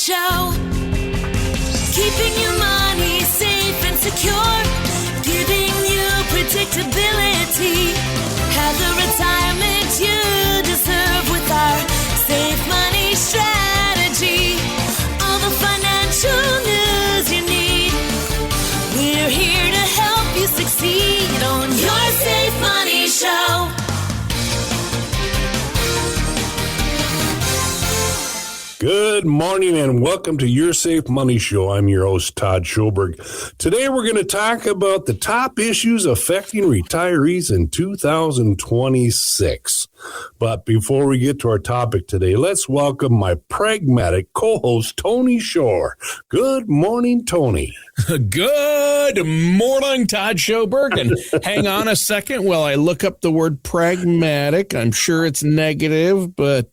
Show. Keeping your money safe and secure. Giving you predictability. Have the retirement you deserve with our Safe Money strategy. All the financial news you need. We're here to help you succeed on your Safe Money Show. Good morning and welcome to Your Safe Money Show. I'm your host, Todd Schoberg. Today we're going to talk about the top issues affecting retirees in 2026. But before we get to our topic today, let's welcome my pragmatic co-host, Tony Shore. Good morning, Tony. Good morning, Todd Schoberg. And hang on a second while I look up the word pragmatic. I'm sure it's negative, but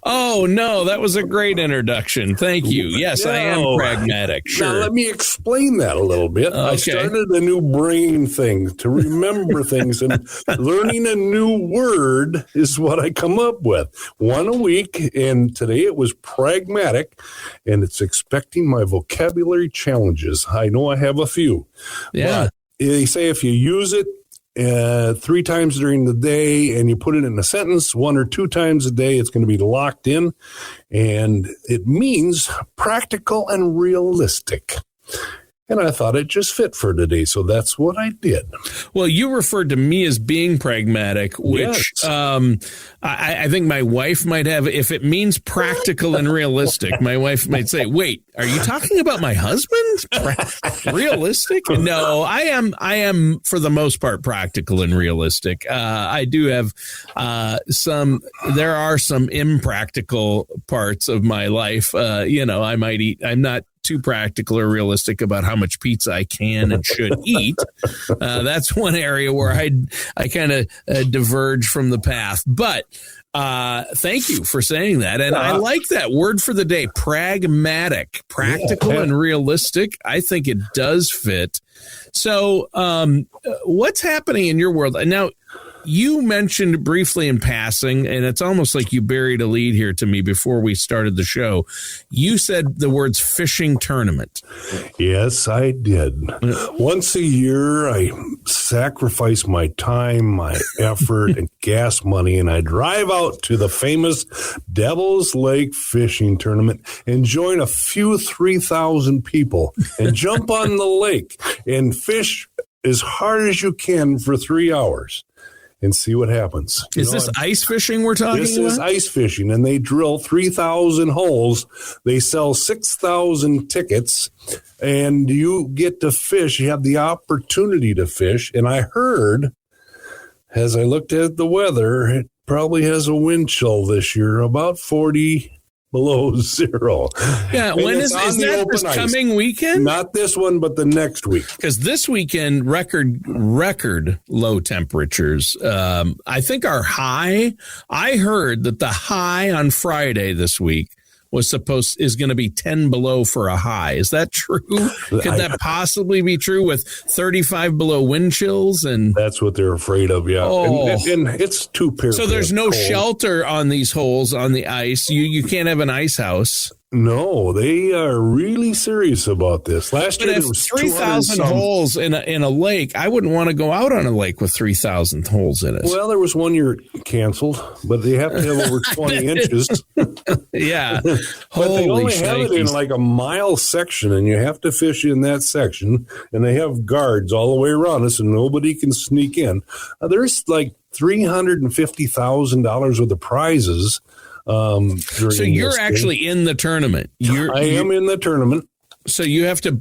oh no, that was a great introduction. Thank you. Yes, I am pragmatic. Sure. Now let me explain that a little bit. Okay. I started a new brain thing to remember things, and learning a new word is what I come up with. One a week, and today it was pragmatic, and it's expecting my vocabulary challenges. I know I have a few. Yeah. But they say if you use it 3 times during the day and you put it in a sentence 1 or 2 times a day, it's going to be locked in. And it means practical and realistic. And I thought it just fit for today, so that's what I did. Well, you referred to me as being pragmatic, which yes. I think my wife might have. If it means practical and realistic, my wife might say, "Wait, are you talking about my husband? Realistic?" No, I am for the most part practical and realistic. I do have some. There are some impractical parts of my life. I might eat. I'm not too practical or realistic about how much pizza I can and should eat. That's one area where I kind of diverge from the path. But thank you for saying that. And I like that word for the day, pragmatic, practical and realistic. I think it does fit. So what's happening in your world? Now, you mentioned briefly in passing, and it's almost like you buried a lead here to me before we started the show. You said the words fishing tournament. Yes, I did. Once a year, I sacrifice my time, my effort, and gas money, and I drive out to the famous Devil's Lake fishing tournament and join a few 3,000 people and jump on the lake and fish as hard as you can for 3 hours. And see what happens. Is this ice fishing we're talking about? This is ice fishing, and they drill 3,000 holes. They sell 6,000 tickets, and you get to fish. You have the opportunity to fish. And I heard, as I looked at the weather, it probably has a wind chill this year, about 40 below zero. Yeah, when is that this coming weekend? Not this one, but the next week. Because this weekend, record low temperatures. I think our high, I heard that the high on Friday this week is going to be 10 below for a high. Is that true? Could that possibly be true with 35 below wind chills? And that's what they're afraid of, yeah. Oh. And it's too pure. So there's no shelter on these holes on the ice. You can't have an ice house. No, they are really serious about this. Last year, there was 3,000 holes in a lake. I wouldn't want to go out on a lake with 3,000 holes in it. Well, there was one year canceled, but they have to have over 20 inches. Yeah. But they only have it in like a mile section, and you have to fish in that section, and they have guards all the way around us, and nobody can sneak in. There's like $350,000 worth of prizes. So you're actually in the tournament. I am in the tournament. So you have to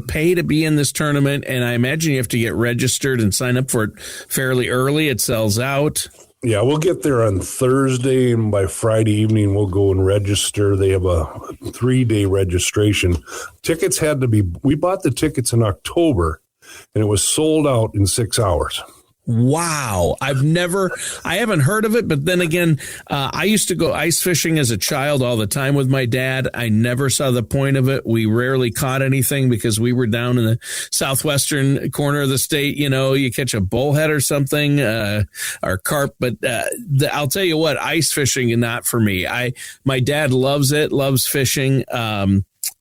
pay to be in this tournament, and I imagine you have to get registered and sign up for it fairly early. It sells out. Yeah, we'll get there on Thursday, and by Friday evening we'll go and register. They have a 3-day registration. Tickets we bought the tickets in October, and it was sold out in 6 hours. Wow. I haven't heard of it, but then again, I used to go ice fishing as a child all the time with my dad. I never saw the point of it. We rarely caught anything because we were down in the southwestern corner of the state. You know, you catch a bullhead or something, or carp, but I'll tell you what, ice fishing is not for me. My dad loves it, loves fishing.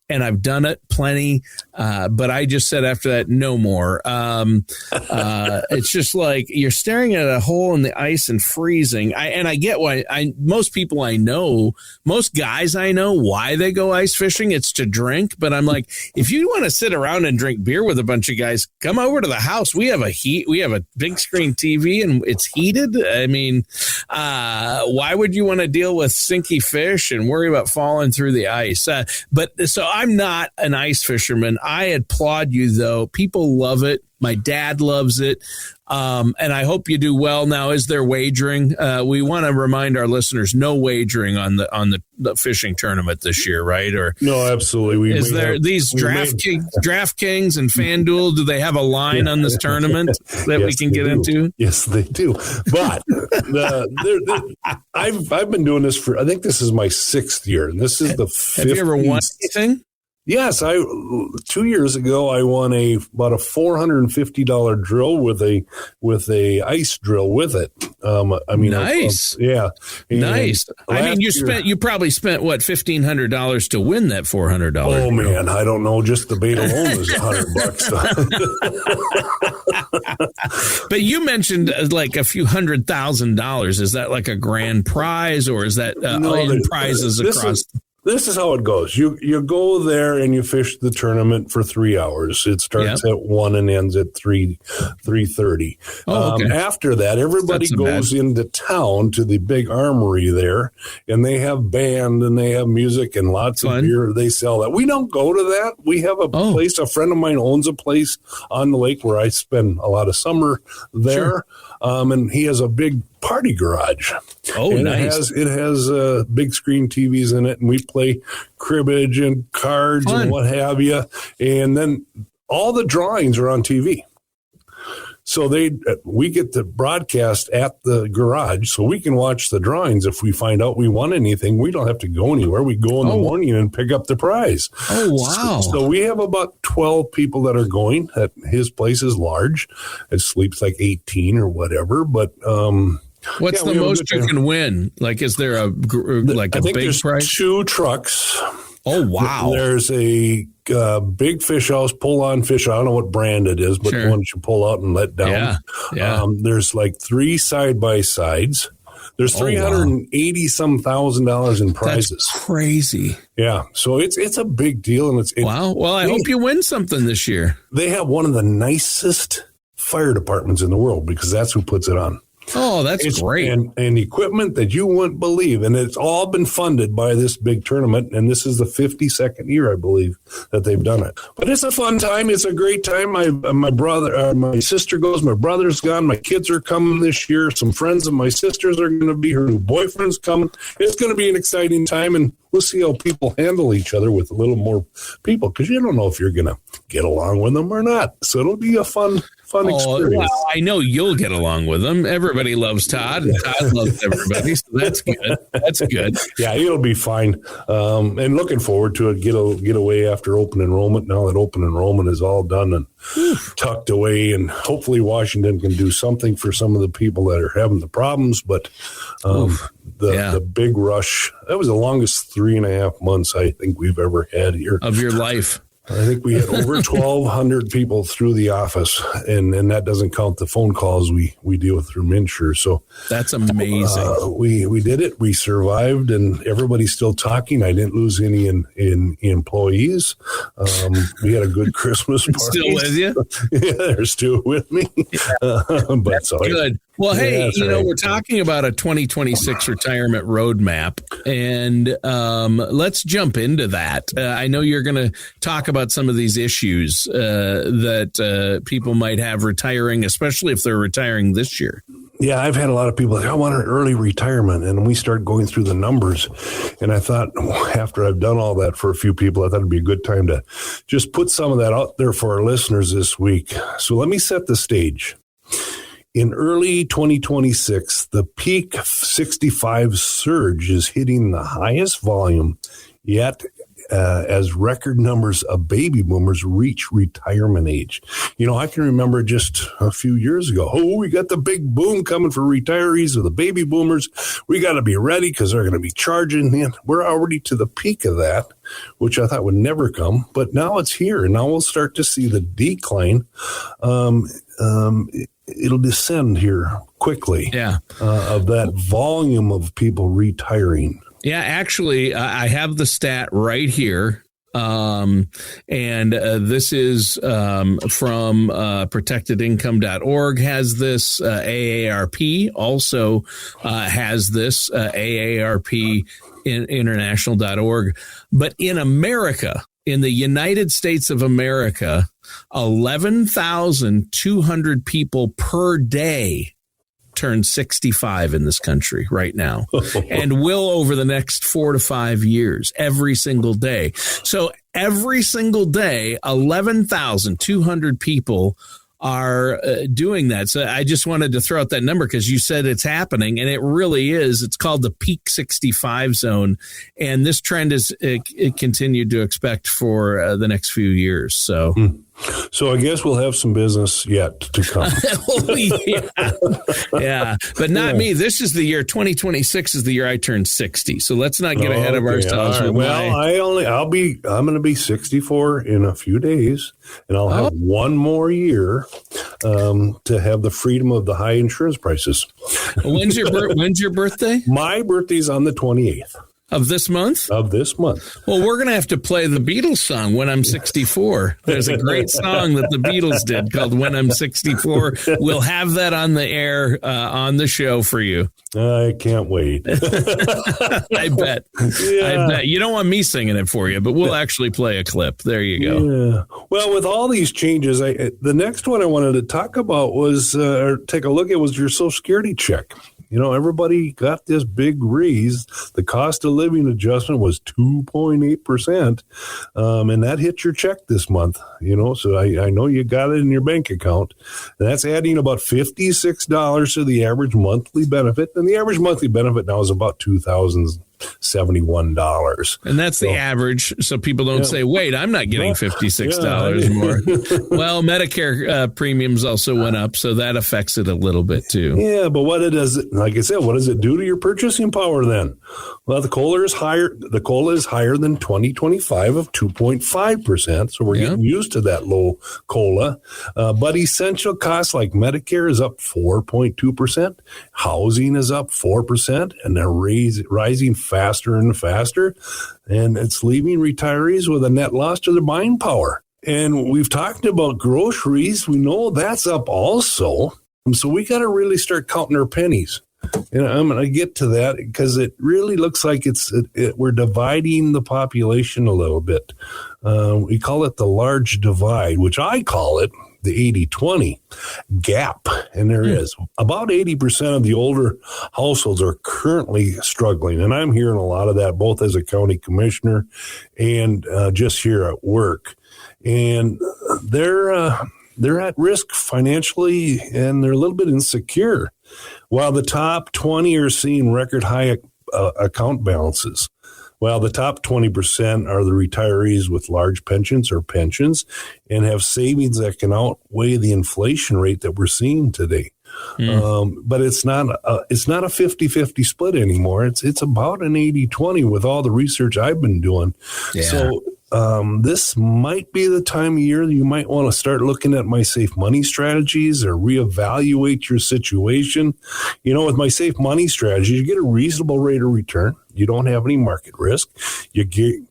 And I've done it plenty, but I just said after that, no more. It's just like you're staring at a hole in the ice and freezing. I get why. Most people I know, most guys I know, why they go ice fishing. It's to drink. But I'm like, if you want to sit around and drink beer with a bunch of guys, come over to the house. We have a big screen TV and it's heated. I mean, why would you want to deal with sinky fish and worry about falling through the ice? So I'm not an ice fisherman. I applaud you, though. People love it. My dad loves it. And I hope you do well. Now, is there wagering? We want to remind our listeners, no wagering on the fishing tournament this year, right? Or no, absolutely. DraftKings and FanDuel, do they have a line on this tournament that yes, we can get into? Yes, they do. But I've been doing this I think this is my 6th year, and this is the 50th. Have you ever won anything? Yes, 2 years ago I won about a $450 drill with a ice drill with it. Nice. Yeah, nice. I mean, you probably spent what, $1,500 to win that $400. Oh man, I don't know. Just the bait alone was $100. But you mentioned like a few $100,000. Is that like a grand prize, or is that prizes across? This is how it goes. You go there and you fish the tournament for 3 hours. It starts at 1 and ends at 3:30. Okay. After that, everybody goes into town to the big armory there, and they have band and they have music and lots of beer. They sell that. We don't go to that. We have a place. A friend of mine owns a place on the lake where I spend a lot of summer there, and he has a big party garage. Oh, and nice. It has big screen TVs in it, and we play cribbage and cards and what have you. And then all the drawings are on TV. So we get the broadcast at the garage, so we can watch the drawings. If we find out we won anything, we don't have to go anywhere. We go in the morning and pick up the prize. Oh, wow. So we have about 12 people that are going. His place is large. It sleeps like 18 or whatever, but what's the most you can win? Like, is there a big prize? 2 trucks. Oh, wow. There's a big fish house, pull-on fish. I don't know what brand it is, but the ones you pull out and let down. Yeah. There's like 3 side-by-sides. There's $380,000 in prizes. That's crazy. Yeah. So it's a big deal. And wow. Well, I hope you win something this year. They have one of the nicest fire departments in the world because that's who puts it on. Oh, that's great. And equipment that you wouldn't believe. And it's all been funded by this big tournament. And this is the 52nd year, I believe, that they've done it. But it's a fun time. It's a great time. My sister goes. My brother's gone. My kids are coming this year. Some friends of my sister's are going to be. Her new boyfriend's coming. It's going to be an exciting time. And we'll see how people handle each other with a little more people, because you don't know if you're going to get along with them or not. So it'll be a fun experience. Well, I know you'll get along with them. Everybody loves Todd, and Todd loves everybody, so that's good. That's good. Yeah, it'll be fine. And looking forward to it. Get away after open enrollment. Now that open enrollment is all done and tucked away, and hopefully Washington can do something for some of the people that are having the problems. But the big rush, that was the longest 3.5 months I think we've ever had here. Of your life. I think we had over 1,200 people through the office, and that doesn't count the phone calls we deal with through MNsure. So that's amazing. We did it. We survived, and everybody's still talking. I didn't lose any in employees. We had a good Christmas party. Still with you? Yeah, they're still with me. That's good. Well, hey, we're talking about a 2026 retirement roadmap, and let's jump into that. I know you're going to talk about some of these issues that people might have retiring, especially if they're retiring this year. Yeah, I've had a lot of people say, I want an early retirement. And we start going through the numbers. And I thought, after I've done all that for a few people, I thought it'd be a good time to just put some of that out there for our listeners this week. So let me set the stage. In early 2026, the peak 65 surge is hitting the highest volume yet as record numbers of baby boomers reach retirement age. I can remember just a few years ago, we got the big boom coming for retirees or the baby boomers. We got to be ready because they're going to be charging. And we're already to the peak of that, which I thought would never come. But now it's here. And now we'll start to see the decline. It'll descend here quickly of that volume of people retiring. Yeah, actually, I have the stat right here. And this is from protectedincome.org has this. AARP also has this. AARP international.org. But in America, in the United States of America, 11,200 people per day turn 65 in this country right now and will over the next 4 to 5 years, every single day. So every single day, 11,200 people are doing that. So I just wanted to throw out that number because you said it's happening, and it really is. It's called the peak 65 zone, and this trend is it continued to expect for the next few years. So. So I guess we'll have some business yet to come. Yeah, but not me. This is the year 2026 is the year I turned 60. So let's not get ahead of ourselves. Right. Well, I'm going to be 64 in a few days, and I'll have one more year to have the freedom of the high insurance prices. When's your birthday? My birthday's on the 28th. Of this month? Of this month. Well, we're going to have to play the Beatles song, When I'm 64. There's a great song that the Beatles did called When I'm 64. We'll have that on the air on the show for you. I can't wait. I bet. Yeah. I bet. You don't want me singing it for you, but we'll actually play a clip. There you go. Yeah. Well, with all these changes, the next one I wanted to talk about was, or take a look at, was your Social Security check. Everybody got this big raise. The cost of living adjustment was 2.8%. And that hit your check this month, so I know you got it in your bank account. And that's adding about $56 to the average monthly benefit. And the average monthly benefit now is about $2,071. And that's the average. So people don't say, wait, I'm not getting $56 more. Well, Medicare premiums also went up, so that affects it a little bit too. Yeah, but like I said, what does it do to your purchasing power then? Well, the COLA is higher. The COLA is higher than 2025 of 2.5%. So we're getting used to that low COLA. But essential costs like Medicare is up 4.2%. Housing is up 4%. And they're rising faster and faster. And it's leaving retirees with a net loss to their buying power. And we've talked about groceries. We know that's up also. So we got to really start counting our pennies. And I'm going to get to that because it really looks like we're dividing the population a little bit. We call it the large divide, which I call it the 80-20 gap. And there is about 80% of the older households are currently struggling. And I'm hearing a lot of that, both as a county commissioner and just here at work. And they're at risk financially, and they're a little bit insecure. While the top 20 are seeing record high account balances. Well, the top 20% are the retirees with large pensions or pensions and have savings that can outweigh the inflation rate that we're seeing today. But it's not a 50-50 split anymore. It's about an 80-20 with all the research I've been doing. Yeah. So this might be the time of year that you might want to start looking at my safe money strategies or reevaluate your situation. With my safe money strategy, you get a reasonable rate of return. You don't have any market risk. You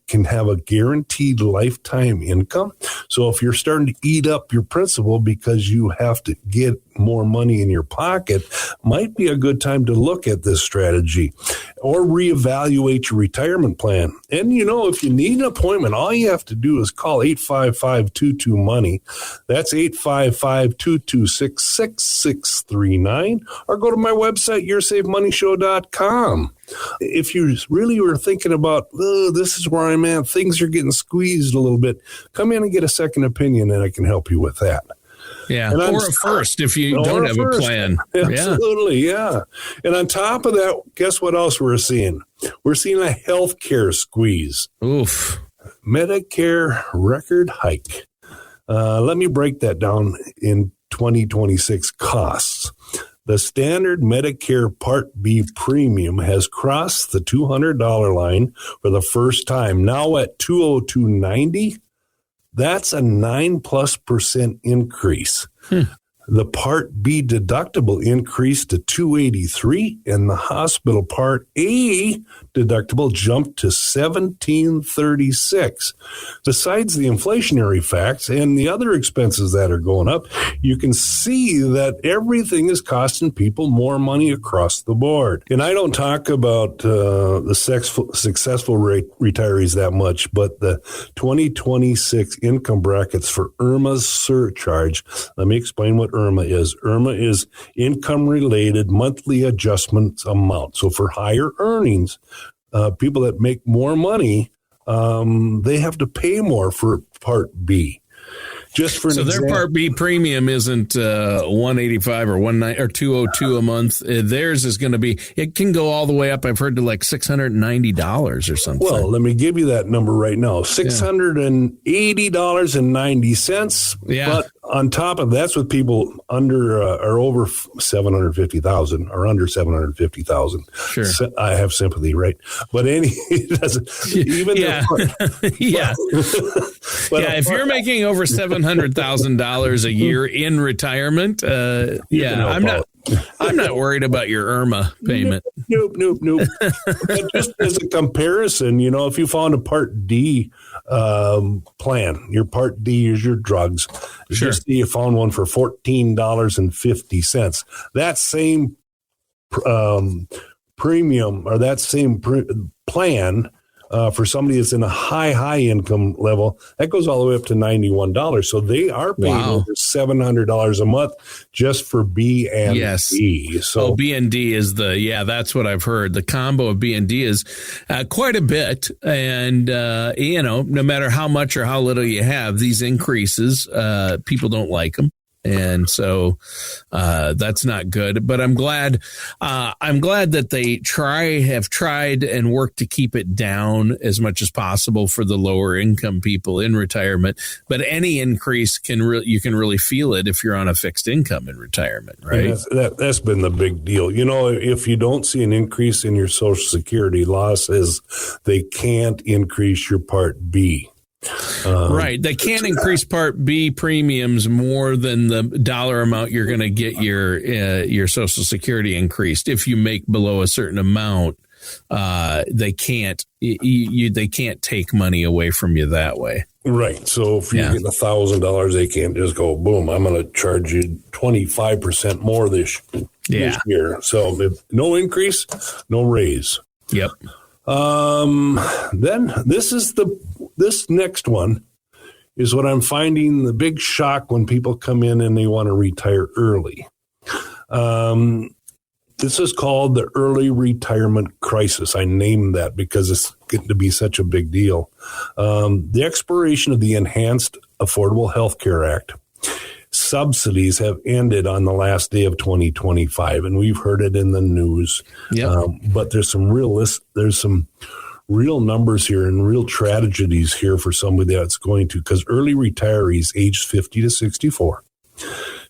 can have a guaranteed lifetime income. So if you're starting to eat up your principal because you have to get more money in your pocket, might be a good time to look at this strategy or reevaluate your retirement plan. And, if you need an appointment, all you have to do is call 855-22-MONEY. That's 855-226-6639, or go to my website, yoursafemoneyshow.com. If you really were thinking about, this is where I'm at, things are getting squeezed a little bit, come in and get a second opinion, and I can help you with that. Yeah. And Or a first if you don't have a plan. Absolutely. Yeah. And on top of that, guess what else we're seeing? We're seeing a healthcare squeeze. Oof. Medicare record hike. Let me break that down in 2026 costs. The standard Medicare Part B premium has crossed the $200 line for the first time. Now at $202.90, that's a 9+% increase. The Part B deductible increased to $283, and the hospital Part A deductible jumped to $1,736. Besides the inflationary facts and the other expenses that are going up, you can see that everything is costing people more money across the board. And I don't talk about the successful retirees that much, but the 2026 income brackets for IRMA's surcharge. Let me explain what IRMA is. IRMA is income-related monthly adjustments amount. So for higher earnings, people that make more money, they have to pay more for Part B. Just for so their Part B premium isn't $185 or $190 or $202 a month. Theirs is going to be. It can go all the way up. I've heard to like $690 or something. Well, let me give you that number right now: $680.90. Yeah. But on top of that's with people under or over 750,000 or under 750,000. Sure, I have sympathy, right? But it doesn't even. Yeah, yeah. If you're making over $700,000 a year in retirement, I'm not worried about your IRMA payment. Nope. But just as a comparison, if you found a Part D plan, your Part D is your drugs. Sure. Just say you found one for $14.50. That same premium or that same plan for somebody that's in a high income level, that goes all the way up to $91. So they are paying over $700 a month just for B and D. So B and D is that's what I've heard. The combo of B and D is quite a bit. And, no matter how much or how little you have, these increases, people don't like them. And so that's not good. But I'm glad that they have tried and worked to keep it down as much as possible for the lower income people in retirement. But any increase you can really feel it if you're on a fixed income in retirement, right? That's been the big deal. If you don't see an increase in your Social Security, law says they can't increase your Part B. Right. They can't increase Part B premiums more than the dollar amount you're going to get your Social Security increased. If you make below a certain amount, they can't take money away from you that way. Right. So if you get $1,000, they can't just go, boom, I'm going to charge you 25% more this year. So if no increase, no raise. Yep. Then this next one is what I'm finding the big shock when people come in and they want to retire early. This is called the early retirement crisis. I named that because it's getting to be such a big deal. The expiration of the Enhanced Affordable Health Care Act subsidies have ended on the last day of 2025, and we've heard it in the news. Yep. But there's some real numbers here and real tragedies here for somebody that's going to, because early retirees aged 50 to 64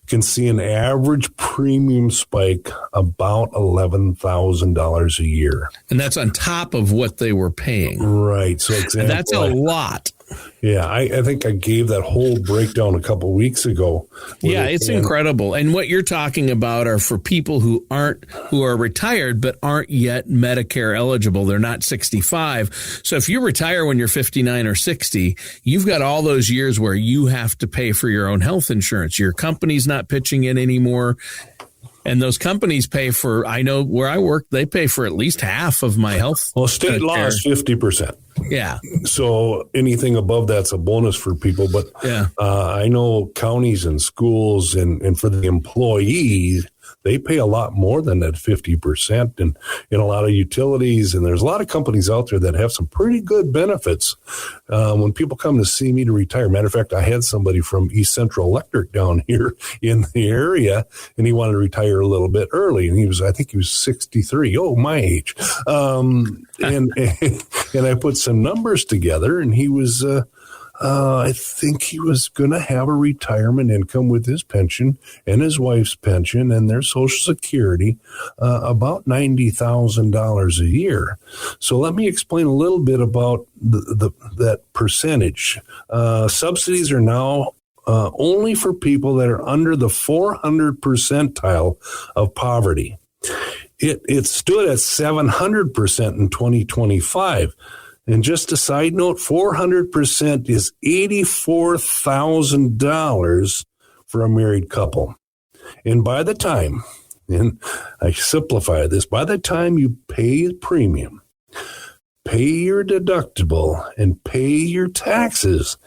can see an average premium spike about $11,000 a year. And that's on top of what they were paying. Right. So exactly. And that's a lot. Yeah, I think I gave that whole breakdown a couple of weeks ago. Yeah, it's incredible. And what you're talking about are for people who are retired but aren't yet Medicare eligible. They're not 65. So if you retire when you're 59 or 60, you've got all those years where you have to pay for your own health insurance. Your company's not pitching in anymore. And those companies pay for, I know where I work, they pay for at least half of my health. Well, state law is 50%. Yeah. So anything above that's a bonus for people. But I know counties and schools and for the employees, they pay a lot more than that 50% in a lot of utilities. And there's a lot of companies out there that have some pretty good benefits when people come to see me to retire. Matter of fact, I had somebody from East Central Electric down here in the area, and he wanted to retire a little bit early. And I think he was 63. Oh, my age. And I put some numbers together, and he was, I think he was going to have a retirement income with his pension and his wife's pension and their Social Security, about $90,000 a year. So let me explain a little bit about that percentage. Subsidies are now only for people that are under the 400 percentile of poverty. It stood at 700% in 2025. And just a side note, 400% is $84,000 for a married couple. And by the time, and I simplify this, by the time you pay the premium, pay your deductible, and pay your taxes,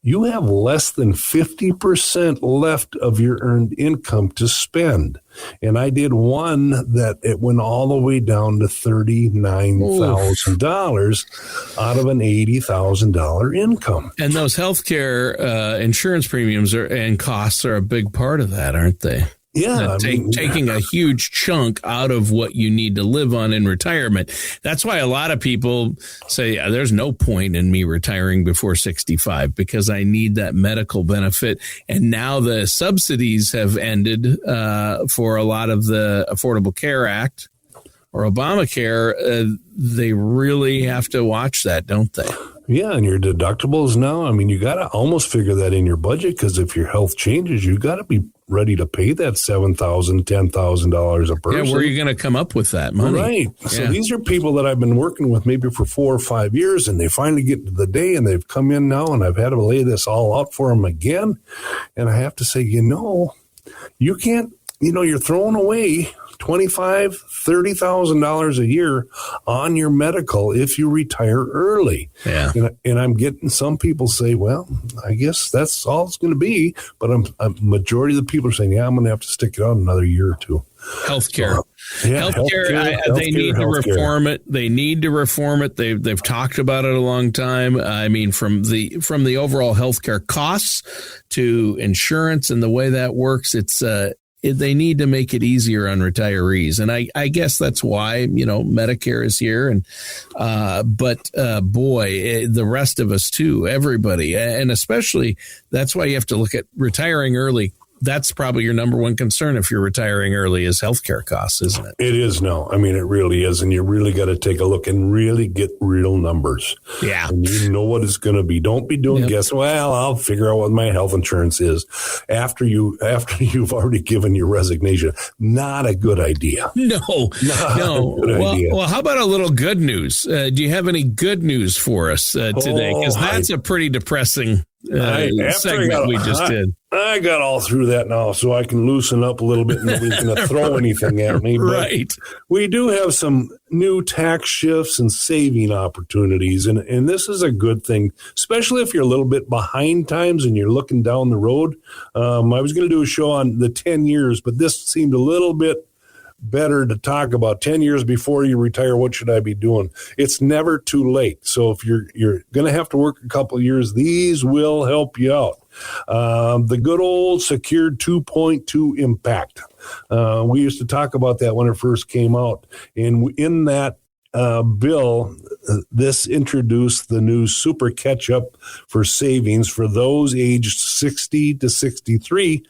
you have less than 50% left of your earned income to spend. And I did one that it went all the way down to $39,000 out of an $80,000 income. And those healthcare insurance premiums and costs are a big part of that, aren't they? Yeah. Taking a huge chunk out of what you need to live on in retirement. That's why a lot of people say, there's no point in me retiring before 65 because I need that medical benefit. And now the subsidies have ended for a lot of the Affordable Care Act or Obamacare. They really have to watch that, don't they? Yeah, and your deductibles now, you got to almost figure that in your budget because if your health changes, you got to be ready to pay that $7,000, $10,000 a person. Yeah, where are you going to come up with that money? Right. Yeah. So these are people that I've been working with maybe for 4 or 5 years, and they finally get to the day, and they've come in now, and I've had to lay this all out for them again. And I have to say, you can't, you're throwing away $25,000, $30,000 a year on your medical if you retire early. Yeah. And I'm getting some people say, well, I guess that's all it's going to be. But a majority of the people are saying, yeah, I'm going to have to stick it out another year or two. Healthcare. They need to reform it. They need to reform it. They've talked about it a long time. From the overall healthcare costs to insurance and the way that works, they need to make it easier on retirees. And I guess that's why, Medicare is here. And the rest of us too, everybody. And especially that's why you have to look at retiring early. That's probably your number one concern if you're retiring early is healthcare costs, isn't it? It is now. It really is. And you really got to take a look and really get real numbers. Yeah. And you know what it's going to be. Don't be doing guess. Well, I'll figure out what my health insurance is after you've already given your resignation. Not a good idea. No. Not a good idea. Well, how about a little good news? Do you have any good news for us today? Because that's a pretty depressing segment we just did. I got all through that now, so I can loosen up a little bit and nobody's going to throw anything at me. But right. We do have some new tax shifts and saving opportunities, and this is a good thing, especially if you're a little bit behind times and you're looking down the road. I was going to do a show on the 10 years, but this seemed a little bit better to talk about 10 years before you retire. What should I be doing? It's never too late. So if you're going to have to work a couple of years, these will help you out. The good old secured 2.2 impact. We used to talk about that when it first came out. And in that bill, this introduced the new super catch-up for savings for those aged 60 to 63,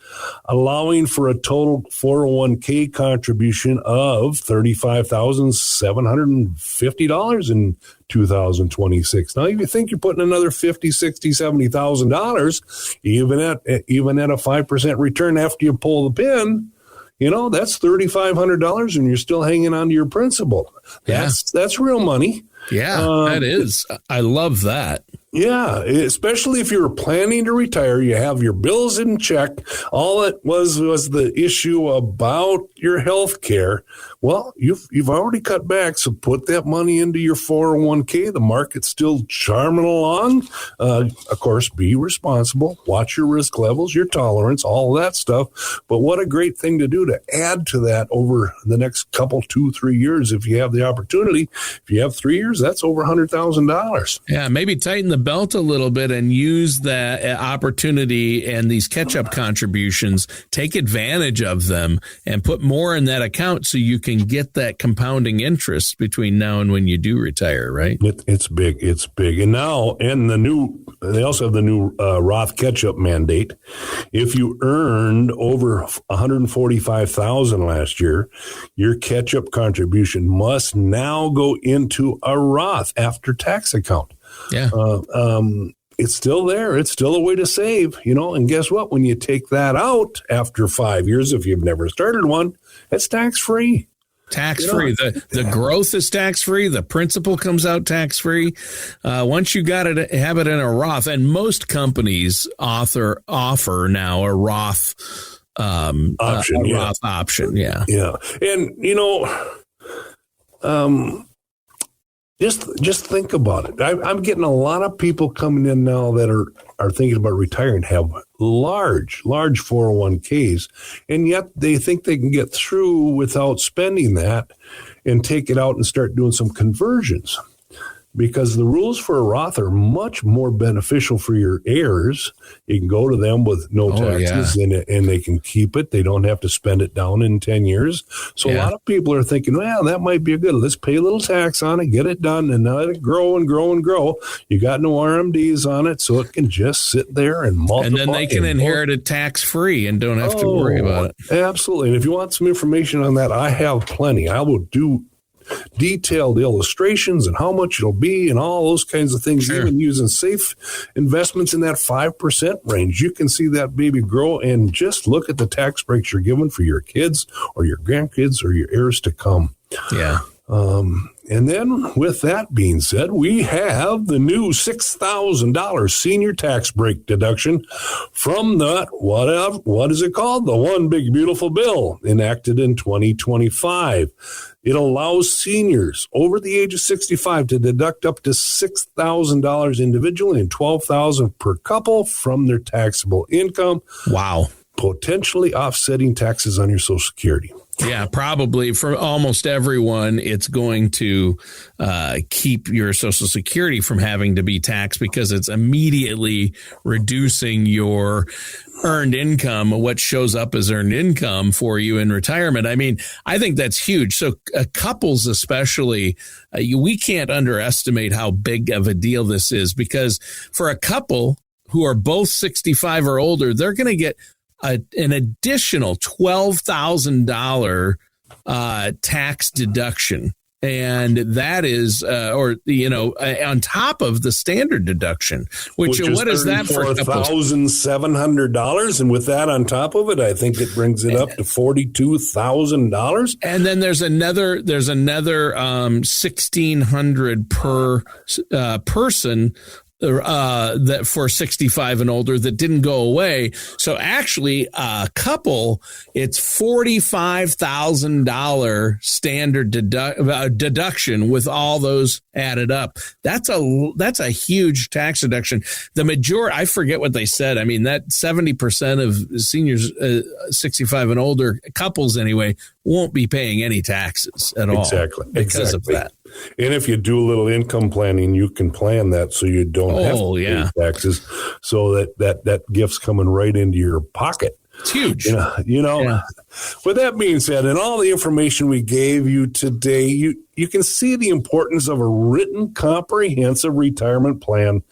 allowing for a total 401k contribution of $35,750 in 2026. Now, if you think you're putting another $50,000, $60,000, $70,000, even at a 5% return after you pull the pin, that's $3,500 and you're still hanging on to your principal. That's real money. Yeah, that is. I love that. Yeah, especially if you're planning to retire, you have your bills in check. All it was the issue about your health care. Well, you've already cut back, so put that money into your 401k. The market's still charming along. Of course, be responsible. Watch your risk levels, your tolerance, all of that stuff. But what a great thing to do to add to that over the next couple, 2-3 years if you have the opportunity. If you have 3 years, that's over $100,000. Yeah, maybe tighten the belt a little bit and use that opportunity and these catch-up contributions. Take advantage of them and put more in that account so you can get that compounding interest between now and when you do retire, right? It's big. It's big. And now, they also have the new Roth catch-up mandate. If you earned over $145,000 last year, your catch-up contribution must now go into a Roth after-tax account. Yeah. It's still there. It's still a way to save, and guess what? When you take that out after 5 years, if you've never started one, it's tax-free. Tax-free. The growth is tax-free. The principal comes out tax-free. Once you got it, have it in a Roth, and most companies offer now a Roth option. Roth option. Yeah. Yeah. And, just think about it. I'm getting a lot of people coming in now that are thinking about retiring, have large 401ks, and yet they think they can get through without spending that and take it out and start doing some conversions. Because the rules for a Roth are much more beneficial for your heirs. You can go to them with no taxes and they can keep it. They don't have to spend it down in 10 years. So a lot of people are thinking, well, that might be a good, let's pay a little tax on it, get it done, and let it grow and grow and grow. You got no RMDs on it, so it can just sit there and multiply. And then they can inherit it tax-free and don't have to worry about it. Absolutely. And if you want some information on that, I have plenty. I will do detailed illustrations and how much it'll be and all those kinds of things, even using safe investments in that 5% range. You can see that baby grow and just look at the tax breaks you're given for your kids or your grandkids or your heirs to come. Yeah. And then with that being said, we have the new $6,000 senior tax break deduction from the, what is it called? The One Big Beautiful Bill enacted in 2025. It allows seniors over the age of 65 to deduct up to $6,000 individually and $12,000 per couple from their taxable income. Wow. Potentially offsetting taxes on your Social Security. Yeah, probably for almost everyone, it's going to keep your Social Security from having to be taxed because it's immediately reducing your earned income, what shows up as earned income for you in retirement. I mean, I think that's huge. So couples especially, we can't underestimate how big of a deal this is because for a couple who are both 65 or older, they're going to get an additional $12,000 tax deduction. And that is, on top of the standard deduction, which what is that for? $4,700. And with that on top of it, I think it brings it up to $42,000. And then there's another $1,600 per person that for 65 and older that didn't go away. So actually a couple, it's $45,000 standard deduction with all those added up. That's a huge tax deduction. The majority, I forget what they said. I mean, that 70% of seniors, 65 and older couples anyway, won't be paying any taxes at all. Because of that. And if you do a little income planning, you can plan that so you don't have to pay taxes, so that gift's coming right into your pocket. It's huge. With that being said, and all the information we gave you today, you can see the importance of a written comprehensive retirement plan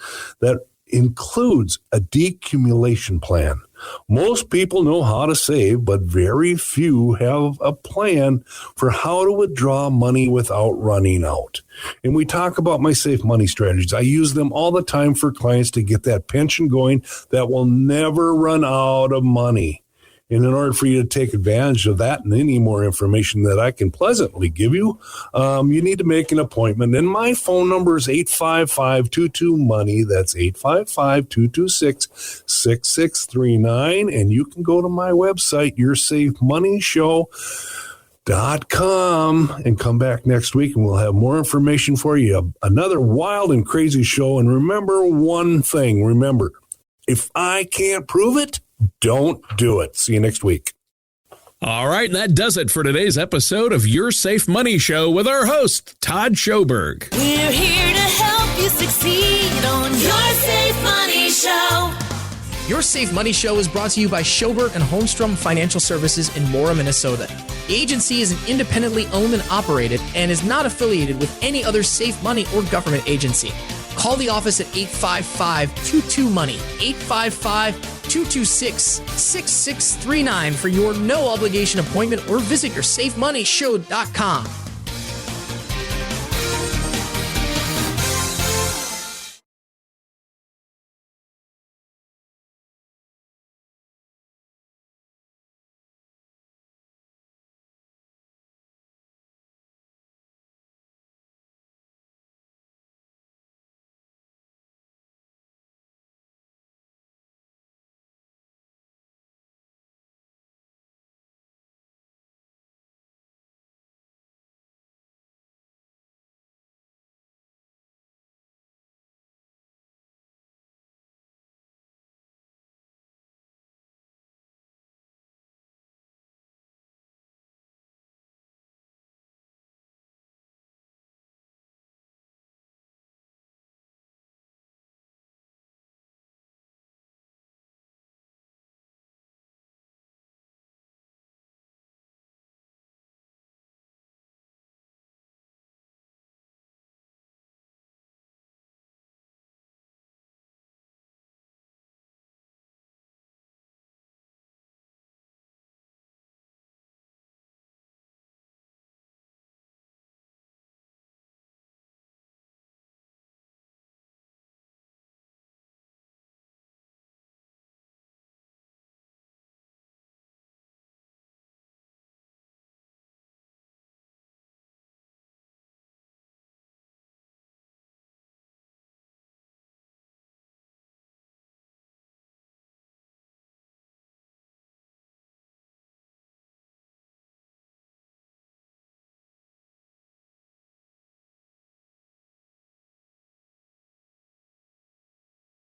that includes a decumulation plan. Most people know how to save, but very few have a plan for how to withdraw money without running out. And we talk about my safe money strategies. I use them all the time for clients to get that pension going that will never run out of money. And in order for you to take advantage of that and any more information that I can pleasantly give you, you need to make an appointment. And my phone number is 855-22-MONEY. That's 855-226-6639. And you can go to my website, YourSafeMoneyShow.com, and come back next week and we'll have more information for you. Another wild and crazy show. And remember one thing. Remember, if I can't prove it, don't do it. See you next week. All right, that does it for today's episode of Your Safe Money Show with our host, Todd Schoberg. We're here to help you succeed on Your Safe Money Show. Your Safe Money Show is brought to you by Schoberg and Holmstrom Financial Services in Mora, Minnesota. The agency is an independently owned and operated and is not affiliated with any other safe money or government agency. Call the office at 855-22-MONEY, 855-226-6639 for your no-obligation appointment or visit yoursafemoneyshow.com.